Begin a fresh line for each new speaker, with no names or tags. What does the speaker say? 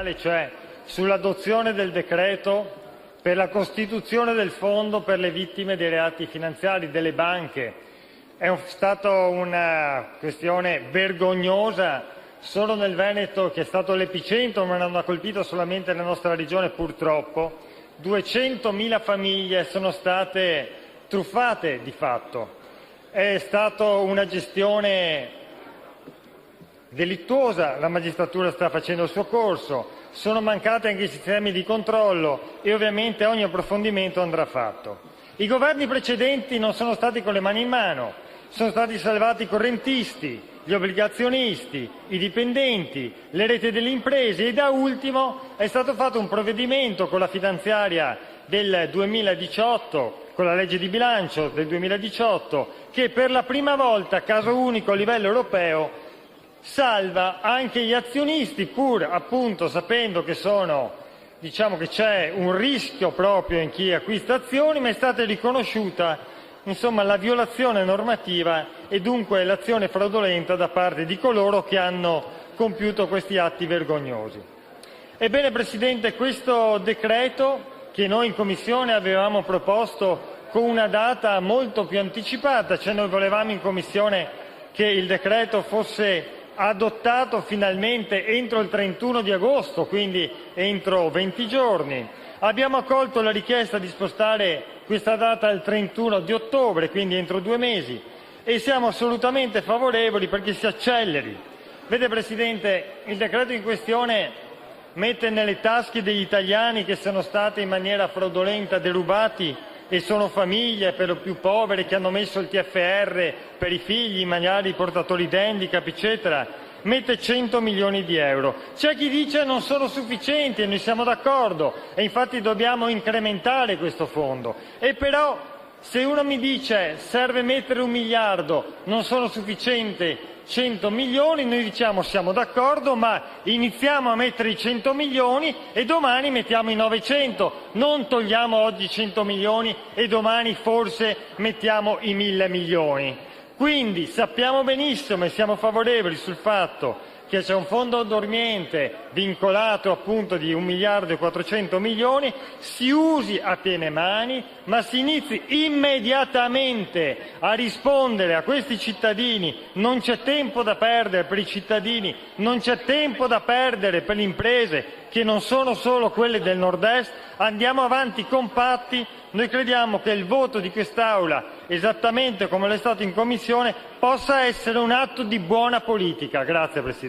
finale, cioè sull'adozione del decreto per la costituzione del fondo per le vittime dei reati finanziari delle banche. È stata una questione vergognosa. Solo nel Veneto, che è stato l'epicentro, ma non ha colpito solamente la nostra regione purtroppo, 200.000 famiglie sono state truffate di fatto. È stata una gestione delittuosa, la magistratura sta facendo il suo corso, sono mancati anche i sistemi di controllo e ovviamente ogni approfondimento andrà fatto. I governi precedenti non sono stati con le mani in mano, sono stati salvati i correntisti, gli obbligazionisti, i dipendenti, le reti delle imprese e da ultimo è stato fatto un provvedimento con la finanziaria del 2018, con la legge di bilancio del 2018, che per la prima volta, caso unico a livello europeo, salva anche gli azionisti, pur appunto sapendo che che c'è un rischio proprio in chi acquista azioni, ma è stata riconosciuta la violazione normativa e dunque l'azione fraudolenta da parte di coloro che hanno compiuto questi atti vergognosi. Ebbene, Presidente, questo decreto, che noi in Commissione avevamo proposto con una data molto più anticipata, cioè noi volevamo in Commissione che il decreto fosse adottato finalmente entro il 31 di agosto, quindi entro 20 giorni. Abbiamo accolto la richiesta di spostare questa data al 31 di ottobre, quindi entro 2 mesi, e siamo assolutamente favorevoli perché si acceleri. Vede, Presidente, il decreto in questione mette nelle tasche degli italiani che sono stati in maniera fraudolenta derubati, e sono famiglie per lo più povere che hanno messo il TFR per i figli, magari portatori di handicap, eccetera, mette 100 milioni di euro. C'è chi dice non sono sufficienti e noi siamo d'accordo e infatti dobbiamo incrementare questo fondo. E però se uno mi dice serve mettere 1 miliardo, non sono sufficienti 100 milioni, noi diciamo siamo d'accordo, ma iniziamo a mettere i 100 milioni e domani mettiamo i 900, non togliamo oggi 100 milioni e domani forse mettiamo i 1.000 milioni. Quindi sappiamo benissimo e siamo favorevoli sul fatto che c'è un fondo dormiente vincolato appunto di 1 miliardo e 400 milioni, si usi a piene mani, ma si inizi immediatamente a rispondere a questi cittadini. Non c'è tempo da perdere per i cittadini, non c'è tempo da perdere per le imprese che non sono solo quelle del nord-est. Andiamo avanti compatti. Noi crediamo che il voto di quest'Aula, esattamente come lo è stato in Commissione, possa essere un atto di buona politica. Grazie, Presidente.